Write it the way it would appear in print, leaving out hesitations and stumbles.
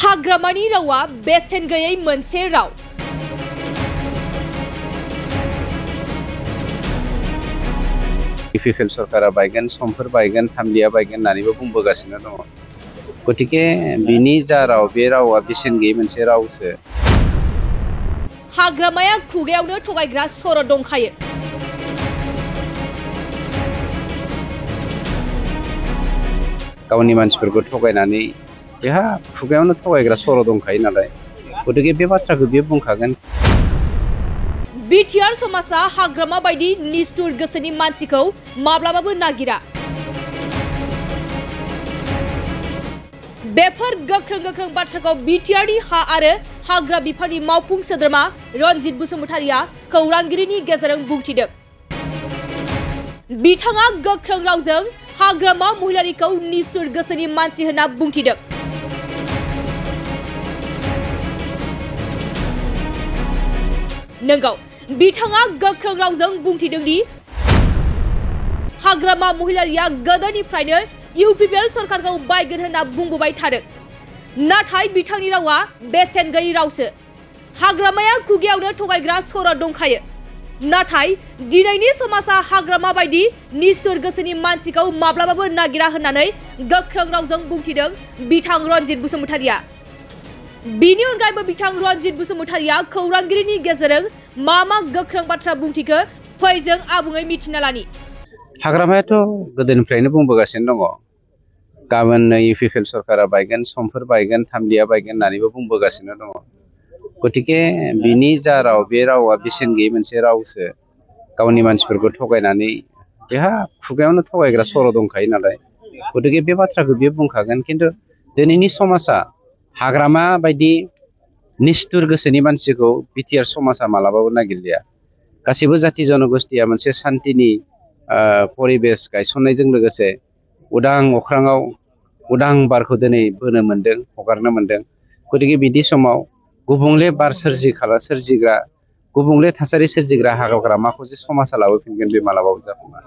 हाग्रामानि रावा बेसेन गैयै मोनसे राव। इउपिपिएल सरकारा बायगोन, समफोर बायगोन, थामलिया बायगोन होननानैबो बुंबोगासिनो दङ। गतिके बिनि जा राव, बे रावा बेसेन गैयै मोनसे रावसो। हाग्रामाया खुगायावनो थगायग्रा सर' दंखायो। गावनि मानसिफोरखौ थगायनानै बेहा खुगायावनो थगायग्रा सर' दंखायो नालाय, गतिके बे बाथ्राखौ बियो बुंखागोन। बिटिआर समाजा हाग्रामा बायदि निष्ठुर गोसोनि मानसिखौ माब्लाबाबो नागिरा। बेफोर गोख्रों बाथ्राखौ बिटिआरनि हा आरो हाग्रा बिफाननि मावफुं सोद्रोमा रनजित बसुमतारिया खौरांगिरिनि गेजेरजों बुंथिदों। बिथाङा गोख्रों रावजों हाग्रामा महिलारिखौ निष्ठुर गोसोनि मानसि होनना बुंथिदों। नंगौ, बिथाङा गोख्रों रावजों बुंथिदों दि हाग्रामा महिलारिया गोदोनिफ्रायनो इउपिपिएल सरकारखौ बायगोन होनना बुंबोबाय थादों। नाथाय बिथांनि रावा बेसेन गैयै रावसो। हाग्रामाया खुगायावनो थगायग्रा सर' दंखायो। नाथाय दिनैनि समाजा हाग्रामा बायदि निष्ठुर गोसोनि मानसिखौ माब्लाबाबो नागिरा होननानै गोख्रों रावजों बुंथिदों बिथां रनजित बसुमतारिया। बिनि अनगायैबो बिथां रनजित बसुमतारिया खौरांगिरिनि गेजेरजों मा गोख्रों बाथ्रा बुंथिखो फै जों आबुङै मिथिना लानि। हाग्रामायाथ' गोदोनिफ्रायनो बुंबोगासिनो दङ। गाबोननो इउपिपिएल सरकारा बायगोन, समफोर बायगोन, थामलिया बायगोन होननानैबो बुंबोगासिनो दङ। गतिके बिनि जा राव, बे रावा बेसेन गैयै मोनसे रावसो। गावनि मानसिफोरखौ थगायनानै बेहा खुगायावनो थगायग्रा सर' दंखायो नालाय, गतिके बे बाथ्राखौ बियो बुंखागोन। खिन्थु दिनैनि समाजा हाग्रामा बायदि निष्ठुर गोसोनि मानसिखौ बिटिआर समाजा मालाबाबो नागिरलिया। गासैबो जाथि जनगोष्ठीया मोनसे सान्थिनि परिबेस गायसननायजों लोगोसे उदां अख्राङाव उदां बारखौ दिनै बोनो मोन्दों, हगारनो मोन्दों। गतिके बिदि समाव गुबुंले बार सोरजिग्रा, गुबुंले थासारि सोरजिग्रा हाग्रामाखौ जे समाजा लाबोफिनगोन, बे मालाबाबो जाफुङा।